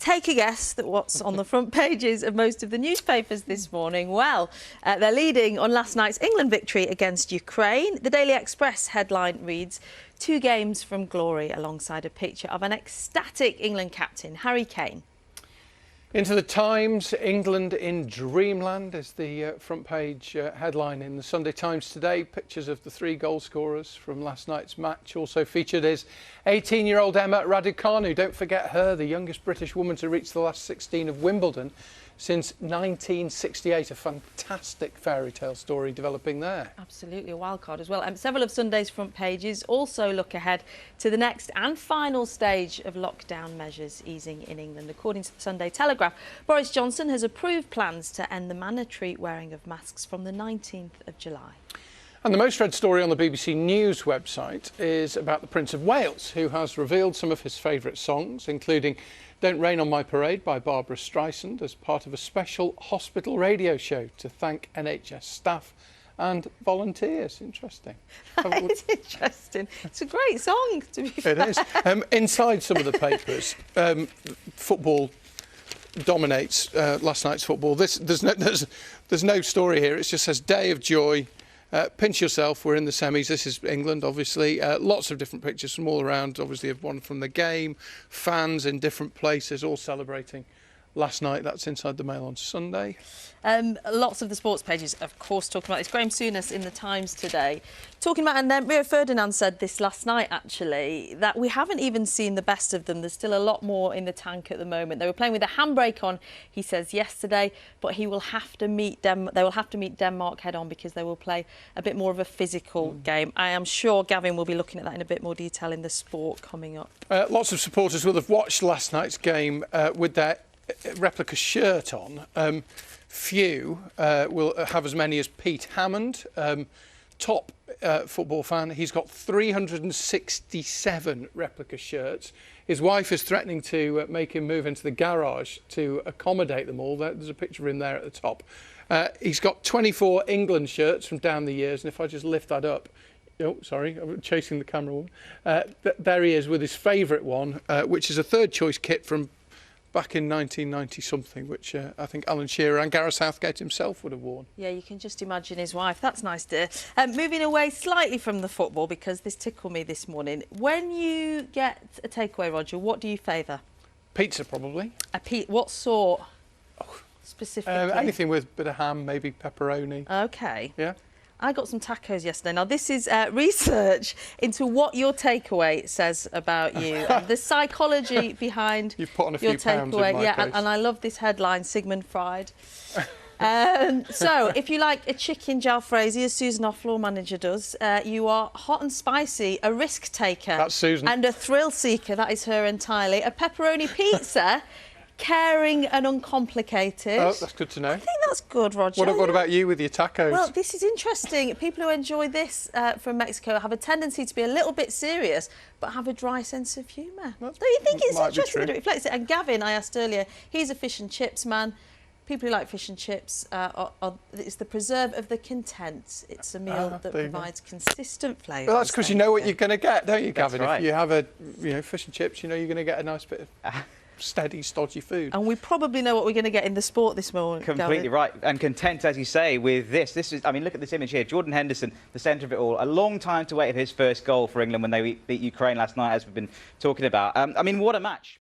Take a guess at what's on the front pages of most of the newspapers this morning. Well, they're leading on last night's England victory against Ukraine. The Daily Express headline reads, 2 games from glory, alongside a picture of an ecstatic England captain, Harry Kane. Into the Times, England in dreamland is the front page headline in the Sunday Times today. Pictures of the 3 goal scorers from last night's match. Also featured is 18-year-old Emma Raducanu. Don't forget her, the youngest British woman to reach the last 16 of Wimbledon since 1968. A fantastic fairy tale story developing there. Absolutely, a wild card as well. Several of Sunday's front pages also look ahead to the next and final stage of lockdown measures easing in England. According to the Sunday Telegraph, Boris Johnson has approved plans to end the mandatory wearing of masks from the 19th of July. And the most read story on the BBC News website is about the Prince of Wales, who has revealed some of his favourite songs, including Don't Rain on My Parade by Barbara Streisand, as part of a special hospital radio show to thank NHS staff and volunteers. Interesting. It's interesting. It's a great song, to be fair. It is. Inside some of the papers, football dominates last night's football. There's no story here. It just says day of joy. Pinch yourself, we're in the semis. This is England, obviously. Lots of different pictures from all around, obviously, of one from the game. Fans in different places, all celebrating last night. That's inside the Mail on Sunday. Lots of the sports pages, of course, talking about this. Graham Souness in the Times today, talking about, and Rio Ferdinand said this last night, actually, that we haven't even seen the best of them. There's still a lot more in the tank at the moment. They were playing with a handbrake on, he says, yesterday, but they will have to meet Denmark head on, because they will play a bit more of a physical game. I am sure Gavin will be looking at that in a bit more detail in the sport coming up. Lots of supporters will have watched last night's game with their replica shirt on. Few will have as many as Pete Hammond, top football fan. He's got 367 replica shirts. His wife is threatening to make him move into the garage to accommodate them all. There's a picture of him there at the top. He's got 24 England shirts from down the years, and if I just lift that up, oh, sorry, I'm chasing the camera. There he is with his favourite one, which is a third choice kit from back in 1990-something, which I think Alan Shearer and Gareth Southgate himself would have worn. Yeah, you can just imagine his wife. That's nice, dear. Moving away slightly from the football, because this tickled me this morning. When you get a takeaway, Roger, what do you favour? Pizza, probably. What sort, specifically? Anything with a bit of ham, maybe pepperoni. OK. Yeah. I got some tacos yesterday. Now, this is research into what your takeaway says about you, and the psychology behind You've put on a your few pounds in takeaway. my Yeah, case. and I love this headline, Sigmund Fried. So, if you like a chicken jalfrezi, as Susan, our floor manager, does, you are hot and spicy, a risk taker. That's Susan. And a thrill seeker. That is her entirely. A pepperoni pizza. Caring and uncomplicated. Oh, that's good to know. I think that's good, Roger. What about you with your tacos? Well, this is interesting. People who enjoy this from Mexico have a tendency to be a little bit serious, but have a dry sense of humour. Don't you think it's interesting that it reflects it? And Gavin, I asked earlier, he's a fish and chips man. People who like fish and chips, it's the preserve of the content. It's a meal that provides consistent flavour. Well, that's because you know what you're going to get, don't you, Gavin? That's right. If you have fish and chips, you know you're going to get a nice bit of steady, stodgy food. And we probably know what we're going to get in the sport this morning. Completely right. And content, as you say, with this. This is, I mean, look at this image here. Jordan Henderson, the centre of it all. A long time to wait for his first goal for England when they beat Ukraine last night, as we've been talking about. I mean, what a match.